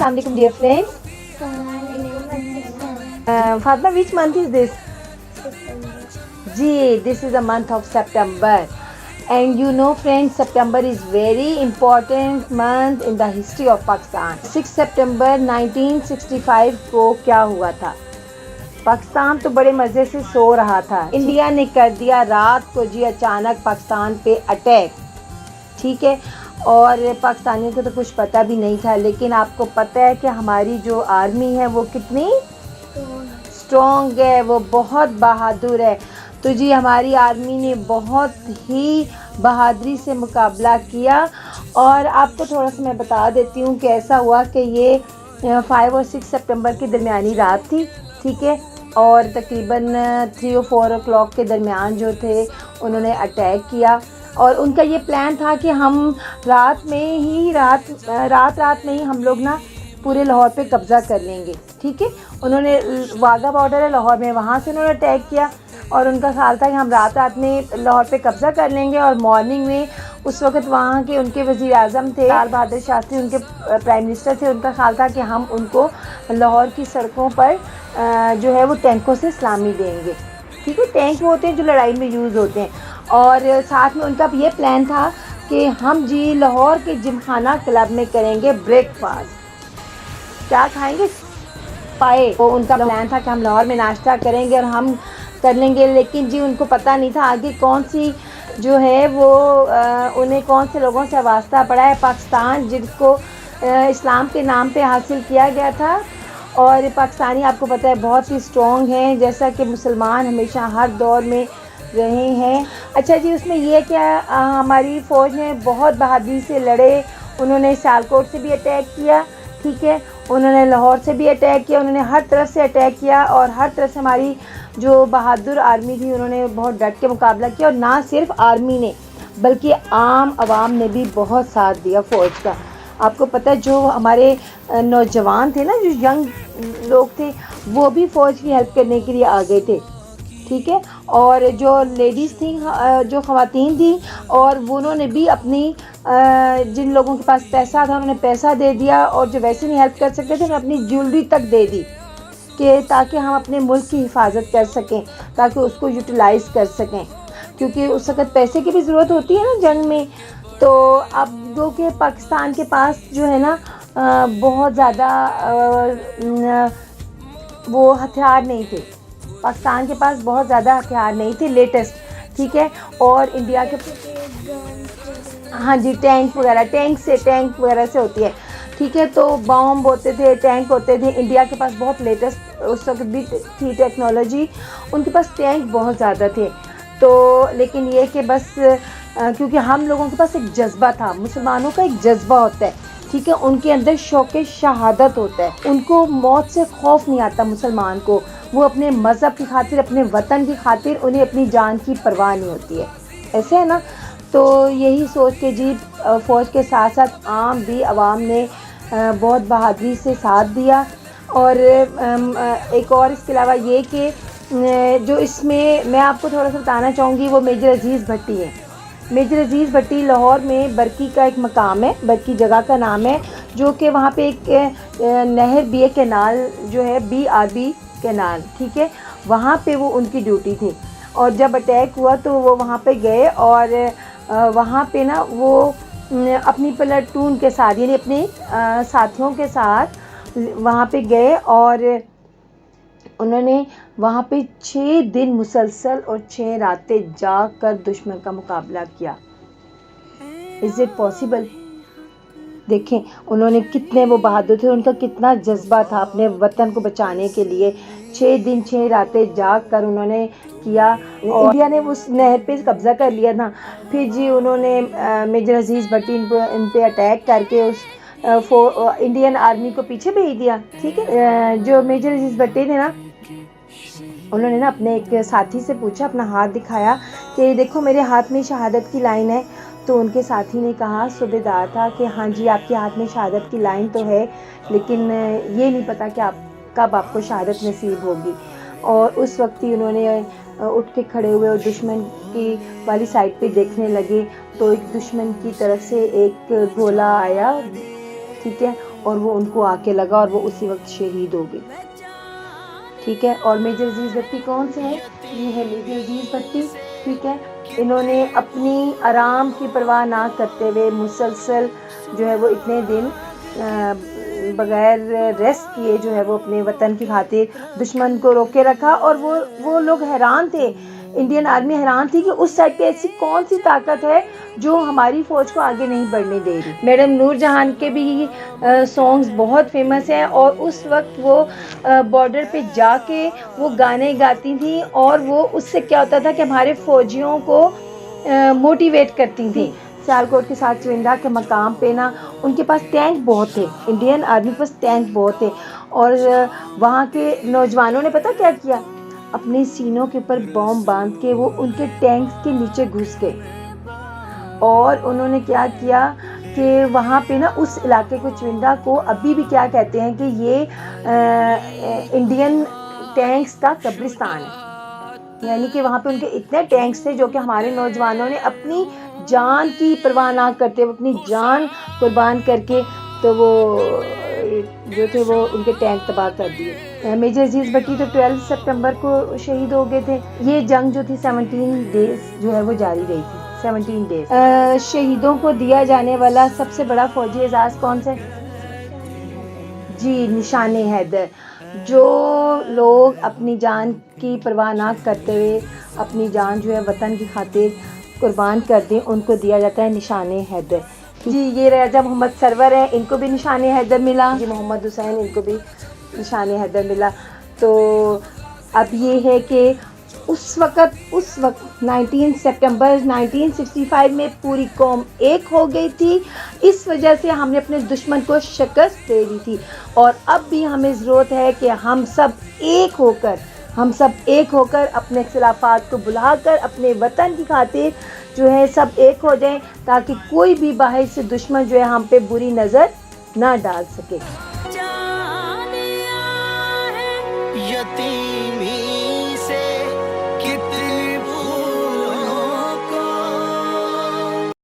Assalamualaikum dear friends. Fatma, which month is this? Ji, this is the month of September. And you know friends, September is very important month in the history of Pakistan. 6 September 1965 को क्या हुआ था? पाकिस्तान तो बड़े मज़े से सो रहा था, इंडिया ने कर दिया रात को जी अचानक पाकिस्तान पे अटैक, ठीक है। और पाकिस्तानियों को तो कुछ पता भी नहीं था, लेकिन आपको पता है कि हमारी जो आर्मी है वो कितनी स्ट्रॉन्ग है, वो बहुत बहादुर है। तो जी हमारी आर्मी ने बहुत ही बहादुरी से मुकाबला किया। और आपको थोड़ा सा मैं बता देती हूँ कि ऐसा हुआ कि ये 5 और 6 सितंबर की दरमियानी रात थी, ठीक है। और तकरीबन 3 और 4 o'clock के दरमियान जो थे उन्होंने अटैक किया। और उनका ये प्लान था कि हम रात में ही हम लोग ना पूरे लाहौर पे कब्ज़ा कर लेंगे, ठीक है। उन्होंने वाघा बॉर्डर है लाहौर में, वहाँ से उन्होंने अटैक किया और उनका ख्याल था कि हम रात में लाहौर पे कब्ज़ा कर लेंगे। और मॉर्निंग में उस वक़्त वहाँ के उनके वज़ीर आज़म थे लाल बहादुर शास्त्री, उनके प्राइम मिनिस्टर थे। उनका ख्याल था कि हम उनको लाहौर की सड़कों पर जो है वो टैंकों से सलामी देंगे, ठीक है। टैंक वो होते हैं जो लड़ाई में यूज़ होते हैं। और साथ में उनका ये प्लान था कि हम जी लाहौर के जिमखाना क्लब में करेंगे ब्रेकफास्ट। क्या खाएंगे? पाए। तो उनका प्लान था कि हम लाहौर में नाश्ता करेंगे और हम कर लेंगे। लेकिन जी उनको पता नहीं था आगे कौन सी जो है वो उन्हें कौन से लोगों से वास्ता पड़ा है। पाकिस्तान जिसको इस्लाम के नाम पे हासिल किया गया था, और पाकिस्तानी आपको पता है बहुत ही स्ट्रॉन्ग हैं, जैसा कि मुसलमान हमेशा हर दौर में रहे हैं। अच्छा जी, उसमें ये क्या हमारी फ़ौज ने बहुत बहादुरी से लड़े। उन्होंने सियालकोट से भी अटैक किया, ठीक है। उन्होंने लाहौर से भी अटैक किया, उन्होंने हर तरफ से अटैक किया। और हर तरफ से हमारी जो बहादुर आर्मी थी उन्होंने बहुत डट के मुकाबला किया। और ना सिर्फ आर्मी ने बल्कि आम आवाम ने भी बहुत साथ दिया फ़ौज का। आपको पता है जो हमारे नौजवान थे ना, जो यंग लोग थे, वो भी फ़ौज की हेल्प करने के लिए आ गए थे, ठीक है। और जो लेडीज़ थी, जो ख़वातीन थी, और उन्होंने भी अपनी जिन लोगों के पास पैसा था उन्होंने पैसा दे दिया, और जो वैसे नहीं हेल्प कर सकते थे उन्होंने अपनी ज्वेलरी तक दे दी कि ताकि हम अपने मुल्क की हिफाजत कर सकें, ताकि उसको यूटिलाइज़ कर सकें, क्योंकि उस वक़्त पैसे की भी ज़रूरत होती है ना जंग में। तो अब जो कि पाकिस्तान के पास जो है ना बहुत ज़्यादा वो हथियार नहीं थे, पाकिस्तान के पास बहुत ज़्यादा हथियार नहीं थे लेटेस्ट, ठीक है। और इंडिया के हाँ जी टैंक वगैरह से होती है, ठीक है। तो बॉम्ब होते थे, टैंक होते थे। इंडिया के पास बहुत लेटेस्ट उस वक्त भी थी टेक्नोलॉजी, उनके पास टैंक बहुत ज़्यादा थे। तो लेकिन ये कि बस क्योंकि हम लोगों के पास एक जज्बा था, मुसलमानों का एक जज्बा होता है, ठीक है। उनके अंदर शौक़े शहादत होता है, उनको मौत से खौफ नहीं आता मुसलमान को। वो अपने मज़हब की खातिर, अपने वतन की खातिर, उन्हें अपनी जान की परवाह नहीं होती है, ऐसे है ना। तो यही सोच के जी फ़ौज के साथ साथ आम भी आवाम ने बहुत बहादुरी से साथ दिया। और एक और इसके अलावा ये कि जो इसमें मैं आपको थोड़ा सा बताना चाहूँगी वो मेजर अजीज़ भट्टी है। मेजर अजीज़ भट्टी लाहौर में बरकी का एक मकाम है, बरकी जगह का नाम है, जो कि वहाँ पे एक नहर BA कैनाल जो है BRB कैनाल, ठीक है, वहाँ पे वो उनकी ड्यूटी थी। और जब अटैक हुआ तो वो वहाँ पे गए और वहाँ पे ना वो अपनी प्लाटून के साथ यानी अपने साथियों के साथ वहाँ पे गए और उन्होंने वहाँ पे 6 दिन मुसलसल और 6 रातें जाग कर दुश्मन का मुकाबला किया। Is it possible? देखें उन्होंने कितने वो बहादुर थे, उनका कितना जज्बा था अपने वतन को बचाने के लिए। 6 दिन 6 रातें जाग कर उन्होंने किया और इंडिया ने उस नहर पे कब्ज़ा कर लिया था। फिर जी उन्होंने मेजर अजीज़ भट्टी इन पे अटैक करके उस इंडियन आर्मी को पीछे भेज दिया, ठीक है। जो मेजर अजीज़ भट्टी थे ना, उन्होंने ना अपने एक साथी से पूछा, अपना हाथ दिखाया कि देखो मेरे हाथ में शहादत की लाइन है। तो उनके साथी ने कहा, सूबेदार था, कि हाँ जी आपके हाथ में शहादत की लाइन तो है, लेकिन ये नहीं पता कि आप कब आपको शहादत नसीब होगी। और उस वक्त ही उन्होंने उठ के खड़े हुए और दुश्मन की वाली साइड पे देखने लगे। तो एक दुश्मन की तरफ से एक गोला आया, ठीक है, और वो उनको आके लगा और वो उसी वक्त शहीद हो गए। ठीक है। और मेजर अजीज़ भट्टी कौन से हैं? ये है मेजर अजीज़ भट्टी। ठीक है। इन्होंने अपनी आराम की परवाह ना करते हुए मुसलसल जो है वो इतने दिन बगैर रेस्ट किए जो है वो अपने वतन की खातिर दुश्मन को रोके रखा। और वो लोग हैरान थे, इंडियन आर्मी हैरान थी कि उस साइड पे ऐसी कौन सी ताकत है जो हमारी फ़ौज को आगे नहीं बढ़ने दे रही। मैडम नूरजहान के भी सॉन्ग्स बहुत फेमस हैं और उस वक्त वो बॉर्डर पे जाके वो गाने गाती थी और वो उससे क्या होता था कि हमारे फ़ौजियों को मोटिवेट करती थी। सियालकोट के साथ चविंदा के मकाम पे ना उनके पास टैंक बहुत थे, इंडियन आर्मी के पास टैंक बहुत थे। और वहाँ के नौजवानों ने पता क्या किया, अपने सीनों के ऊपर बॉम्ब बांध के वो उनके टैंक्स के नीचे घुस गए। और उन्होंने क्या किया कि वहाँ पे ना उस इलाके को चविंदा को अभी भी क्या कहते हैं कि ये इंडियन टैंक्स का कब्रिस्तान है। यानी कि वहाँ पे उनके इतने टैंक्स थे जो कि हमारे नौजवानों ने अपनी जान की परवाह ना करते हुए अपनी जान कुर्बान करके तो वो जो थे वो उनके टैंक तबाह कर दिए। मेजर अजीज़ भट्टी तो 12 सितंबर को शहीद हो गए थे। ये जंग जो थी 17 डेज जो है वो जारी रही थी, 17 डेज। शहीदों को दिया जाने वाला सबसे बड़ा फौजी एजाज़ कौन सा है? जी, निशाने हैदर। जो लोग अपनी जान की परवाह ना करते हुए अपनी जान जो है वतन की खातिर कुर्बान कर दें उनको दिया जाता है निशाने हैदर। जी, ये राजा मोहम्मद सरवर है, इनको भी निशाने हैदर मिला। जी, मोहम्मद हुसैन, इनको भी निशाने हैदर मिला। तो अब ये है कि उस वक्त 19 सितंबर 1965 में पूरी कौम एक हो गई थी। इस वजह से हमने अपने दुश्मन को शिकस्त दे दी थी और अब भी हमें ज़रूरत है कि हम सब एक होकर अपने इख्तिलाफ़ात को भुलाकर अपने वतन की खातिर जो है सब एक हो जाएं ताकि कोई भी बाहर से दुश्मन जो है हम पे बुरी नज़र ना डाल सके। यतीमी